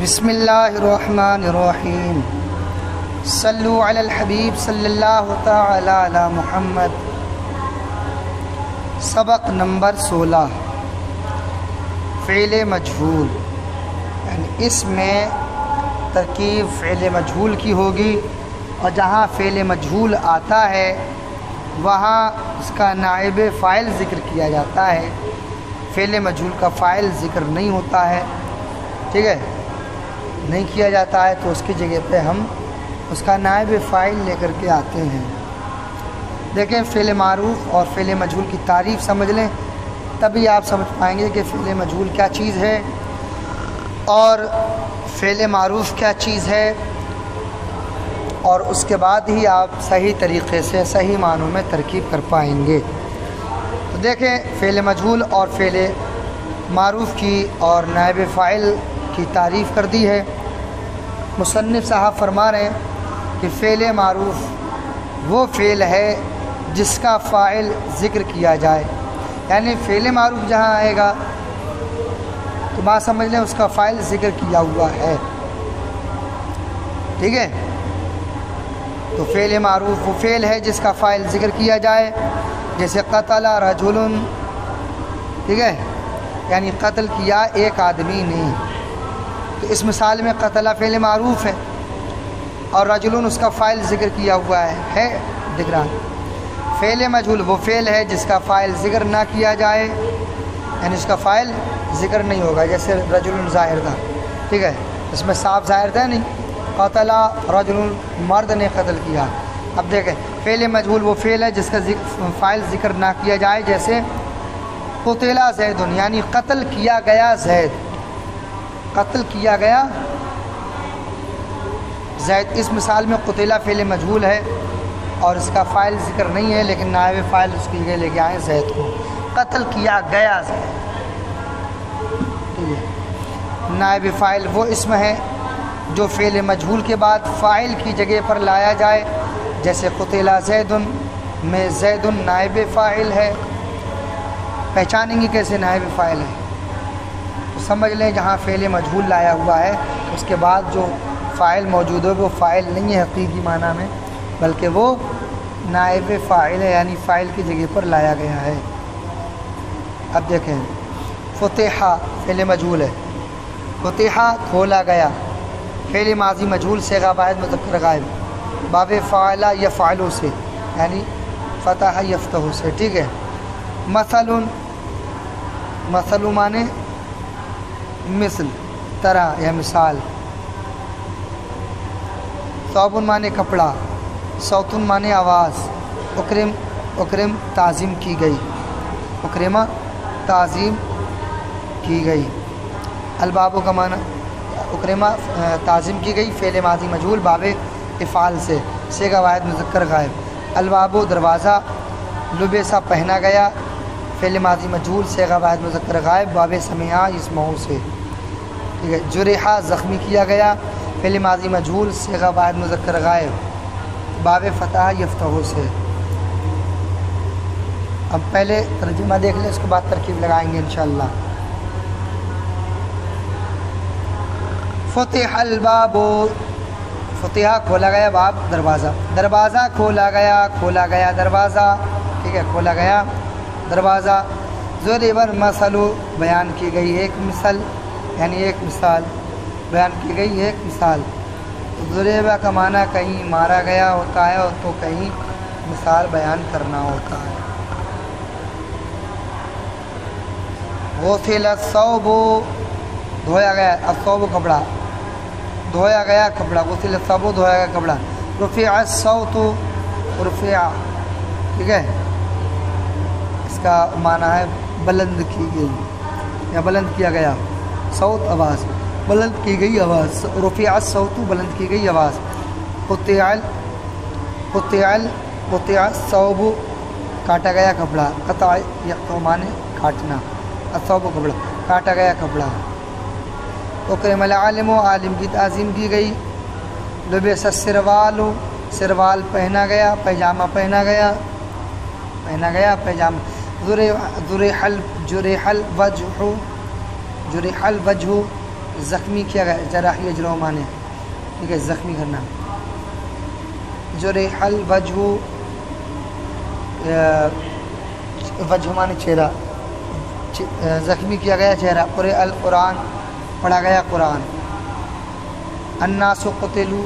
بسم اللہ الرحمن الرحیم صلو علی الحبیب صلی اللہ تعالی علی محمد۔ سبق نمبر 16 فعل مجہول، یعنی اس میں ترکیب فعل مجہول کی ہوگی، اور جہاں فعل مجہول آتا ہے وہاں اس کا نائب فاعل ذکر کیا جاتا ہے، فعل مجہول کا فاعل ذکر نہیں ہوتا ہے، ٹھیک ہے، نہیں کیا جاتا ہے، تو اس کی جگہ پہ ہم اس کا نائب فاعل لے کر کے آتے ہیں۔ دیکھیں فعل معروف اور فعل مجہول کی تعریف سمجھ لیں، تبھی آپ سمجھ پائیں گے کہ فعل مجہول کیا چیز ہے اور فعل معروف کیا چیز ہے، اور اس کے بعد ہی آپ صحیح طریقے سے صحیح معنوں میں ترکیب کر پائیں گے۔ تو دیکھیں فعل مجہول اور فعل معروف کی اور نائب فاعل کی تعریف کر دی ہے۔ مصنف صاحب فرما رہے ہیں کہ فعل معروف وہ فعل ہے جس کا فاعل ذکر کیا جائے، یعنی فعل معروف جہاں آئے گا تو بات سمجھ لیں اس کا فاعل ذکر کیا ہوا ہے، ٹھیک ہے۔ تو فعل معروف وہ فعل ہے جس کا فاعل ذکر کیا جائے، جیسے قتل رجل، ٹھیک ہے، یعنی قتل کیا ایک آدمی نے، تو اس مثال میں قتل فعل معروف ہے اور رجل اس کا فاعل ذکر کیا ہوا ہے دکھ رہا ہے۔ فعل مجہول وہ فعل ہے جس کا فاعل ذکر نہ کیا جائے، یعنی اس کا فاعل ذکر نہیں ہوگا، جیسے رجل ظاہر تھا، ٹھیک ہے، اس میں صاف ظاہر تھا نہیں، قتل رجل مرد نے قتل کیا۔ اب دیکھیں فعل مجہول وہ فعل ہے جس کا فاعل ذکر نہ کیا جائے، جیسے قتل زید، یعنی قتل کیا گیا زید، قتل کیا گیا زید۔ اس مثال میں قتل فعل مجہول ہے اور اس کا فاعل ذکر نہیں ہے، لیکن نائب فاعل اس کی جگہ لے کے آئے زید کو، قتل کیا گیا زید، ٹھیک ہے۔ نائب فاعل وہ اسم ہے جو فعل مجہول کے بعد فاعل کی جگہ پر لایا جائے، جیسے قتل زید میں زید نائب فاعل ہے۔ پہچانیں گے کیسے نائب فاعل ہے؟ تو سمجھ لیں جہاں فعل مجہول لایا ہوا ہے اس کے بعد جو فاعل موجود ہے وہ فاعل نہیں ہے حقیقی معنی میں، بلکہ وہ نائب فاعل ہے، یعنی فاعل کی جگہ پر لایا گیا ہے۔ اب دیکھیں فتح فعل مجہول ہے، فتح کھولا گیا، فعل ماضی مجہول صیغہ واحد مذکر غائب، باب فاعل یفعل سے، یعنی فتح یفتح سے، ٹھیک ہے۔ مثل، مثل معنی مثل طرح یا مثال، ثوب معنی کپڑا، صوت معنی آواز، اکرم، اکرم تعظیم کی گئی، اکرمہ تعظیم کی گئی، الباب کا معنی اکرمہ تعظیم کی گئی، فعل ماضی مجہول باب افعال سے، صیغہ واحد مذکر غائب، الباب دروازہ، لبسہ پہنا گیا، فعل ماضی مجہول صیغہ واحد مذکر غائب باب سمع اسمعوا سے، ٹھیک ہے۔ جرحہ زخمی کیا گیا، فعل ماضی مجہول صیغہ واحد مذکر غائب باب فتح یفتح سے۔ اب پہلے ترجمہ دیکھ لیں، اس کے بعد ترکیب لگائیں گے انشاءاللہ۔ فتح الباب، فتح کھولا گیا، باب دروازہ، دروازہ کھولا گیا، کھولا گیا دروازہ، ٹھیک ہے، کھولا گیا دروازہ۔ ضرب المثل بیان کی گئی ایک مثل، یعنی ایک مثال بیان کی گئی ایک مثال۔ ضرب کا معنی کہیں مارا گیا ہوتا ہے اور تو کہیں مثال بیان کرنا ہوتا ہے۔ غسل الثوب دھویا گیا، الثوب کپڑا، دھویا گیا کپڑا، غسل الثوب دھویا گیا کپڑا۔ رفع الصوت، رفع، ٹھیک ہے، اس کا معنی ہے بلند کی گئی یا بلند کیا گیا، صوت آواز، بلند کی گئی آواز، رفع الصوت بلند کی گئی آواز۔ قطع، قطع، قطع الثوب کاٹا گیا کپڑا، قطع یقطع معنی کاٹنا، الثوب کپڑا، کاٹا گیا کپڑا۔ اکرم العالم، عالم کی تعظیم کی گئی۔ لبس السروال، سروال پہنا گیا، پیجامہ پہنا گیا، پہنا گیا پیجامہ۔ جرح الوجہ، جرح الوجہ زخمی کیا گیا، جرح یجرح مانے، ٹھیک ہے، زخمی کرنا. جرح الوجہ، وجہ مانے چہرہ، زخمی کیا گیا چہرہ. قرئ القرآن، پڑھا گیا قرآن. الناس قتلوا،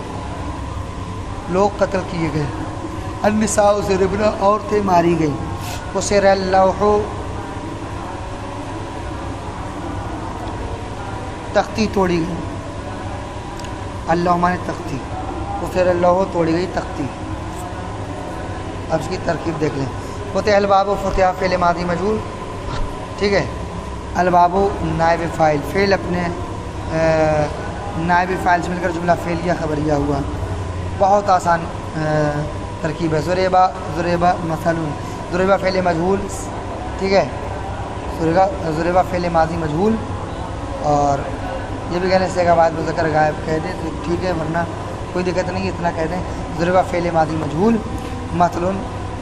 لوگ قتل کیے گئے. النساء ضربن، عورتیں ماری گئیں. کسر اللوح، تختی توڑی گئی. اللوح مانے تختی، کسر اللوح توڑی گئی تختی. اب اس کی ترکیب دیکھ لیں. فتح الباب، فتح فعل ماضی مجہول، ٹھیک ہے. الباب نائب فاعل، فعل اپنے نائب فاعل سے مل کر جملہ فعلیہ خبریہ ہوا. بہت آسان ترکیب ہے. ضربہ، ضربہ مثلا، ضربہ فعل مجہول، ٹھیک ہے. ضربہ فعل ماضی مجہول، اور یہ بھی کہنے سے بعد مذکر غائب کہہ دیں تو ٹھیک ہے، ورنہ کوئی دقت نہیں، اتنا کہہ دیں. ضربہ فعل ماضی مجہول، مثلا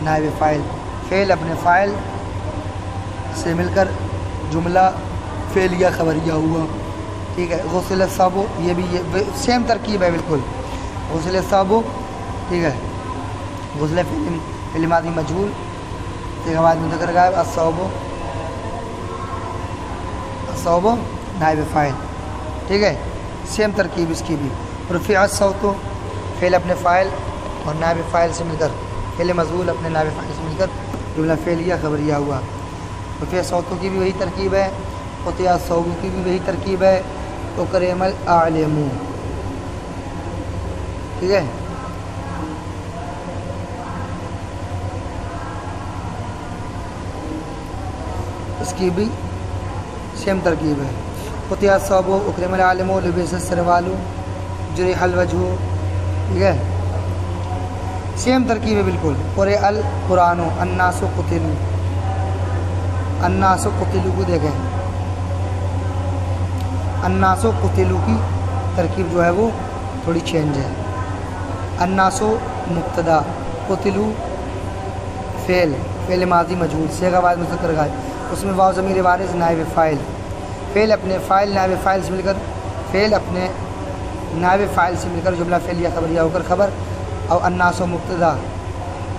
نائب فاعل، فعل اپنے فاعل سے مل کر جملہ فعلیہ خبریہ ہوا، ٹھیک ہے. غسل الثوب، یہ بھی یہ سیم ترکیب ہے بالکل. غسل الثوب، ٹھیک ہے. غسل فعل ماضی مجہول، ٹھیک ہے، بعد مذکر غائب. الثوب، الثوب نائب فاعل، ٹھیک ہے. سیم ترکیب اس کی بھی. رفع الصوت، فعل اپنے فاعل اور نائب فاعل سے مل کر، فعل مجہول اپنے نائب فاعل سے مل کر جملہ فعلیہ خبریہ ہوا. رفع الصوت کی بھی وہی ترکیب ہے. قطع الثوب کی بھی وہی ترکیب ہے. اکرم الاعلم، ٹھیک ہے. اس کی بھی سیم ترکیب ہے. قطع الثوب، اکرم العالم، لبس السروال، جرح الوجہ، ٹھیک ہے. سیم ترکیب ہے بالکل. قرئ القرآن، الناس قتلوا، الناس قتلوا کو دیکھیں. الناس قتلوا کی ترکیب جو ہے وہ تھوڑی چینج ہے. الناس مبتدا، قتلوا فعل، فعل ماضی مجہول، صیغہ بعد مذکر غائب. اس میں واو ضمیر بارز نائب فاعل، فعل اپنے فاعل نائب فاعل سے مل کر، فعل اپنے نائب فاعل سے مل کر جملہ فعلیہ خبریہ ہو کر خبر. اور الناس مبتدا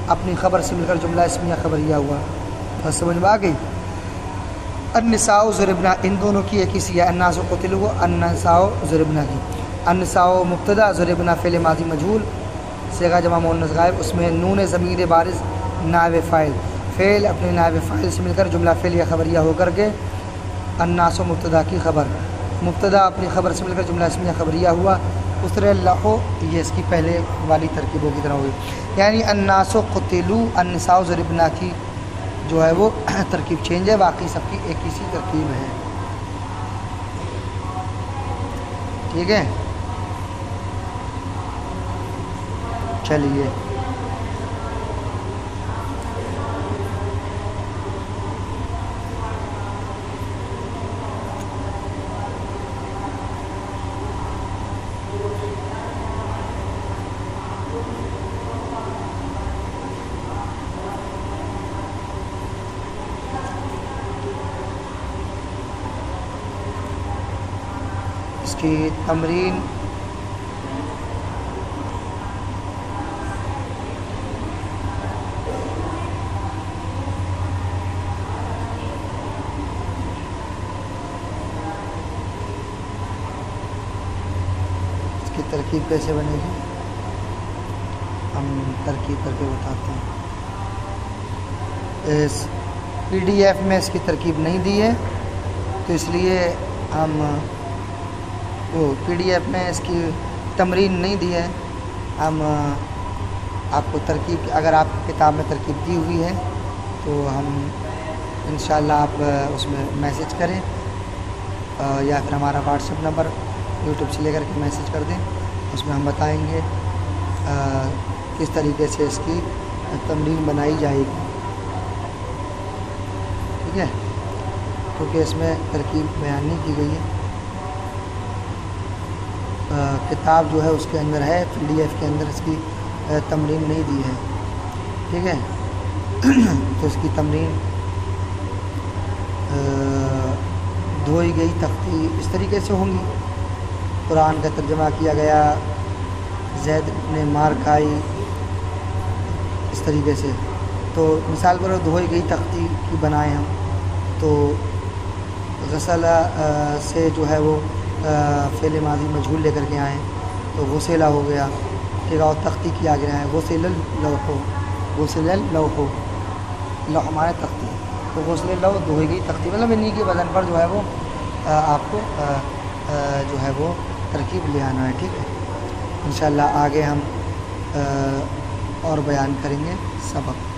اپنی خبر سے مل کر جملہ اسمیہ خبریہ ہوا. بس سمجھ میں آ گئی. النساء ضربنا، ان دونوں کی ایک ہی سی ہے. الناس قتلوا، النساء ضربنا کی. النساء مبتدا، ضربنا فعل ماضی مجہول، صیغہ جمع مؤنث غائب. اس میں نون ضمیر بارز نائب فاعل، فعل اپنے نائب فاعل سے مل کر جملہ فعلیہ خبریہ ہو کر کے الناس مبتدا کی خبر، مبتدا اپنی خبر سے مل کر جملہ اسمیہ خبریہ ہوا. اسر اللہ، یہ اس کی پہلے والی ترکیبوں کی طرح ہوئی. یعنی الناس قتلوا، النساء ضربنا کی جو ہے وہ ترکیب چینج ہے، باقی سب کی ایک ہی سی ترکیب ہے. ٹھیک ہے، چلیے. اس کی تمرین ترکیب کیسے بنے گی ہم ترکیب کر کے بتاتے ہیں. اس پی ڈی ایف میں اس کی ترکیب نہیں دی ہے تو اس لیے ہم وہ پی ڈی ایف میں اس کی تمرین نہیں دی ہے. ہم آپ کو ترکیب، اگر آپ کی کتاب میں ترکیب دی ہوئی ہے تو ہم انشاءاللہ آپ اس میں میسج کریں یا پھر ہمارا واٹس ایپ نمبر یوٹیوب سے لے کر کے میسج کر دیں. اس میں ہم بتائیں گے کس طریقے سے اس کی تمرین بنائی جائے گی. ٹھیک ہے، کیونکہ اس میں ترکیب بیان نہیں کی گئی ہے. کتاب جو ہے اس کے اندر ہے، پی ڈی ایف کے اندر اس کی تمرین نہیں دی ہے. ٹھیک ہے، تو اس کی تمرین دھوئی گئی تختی اس طریقے سے ہوں گی قرآن کا ترجمہ کیا گیا، زید نے مار کھائی، اس طریقے سے۔ تو مثال پر دھوئی گئی تختی کی بنائیں ہم، تو غسلہ سے جو ہے وہ فعل ماضی مجہول لے کر کے آئیں تو غسلہ ہو گیا، ٹھیک ہے، اور تختی کی آگے آئے غسل اللوح، غسل اللوح، لوح ہمارے تختی، تو غسل اللوح دھوئی گئی تختی، مطلب انہیں کے بدن پر جو ہے وہ آپ کو جو ہے وہ ترکیب لے آنا ہے، ٹھیک ہے۔ انشاءاللہ آگے ہم اور بیان کریں گے سبق۔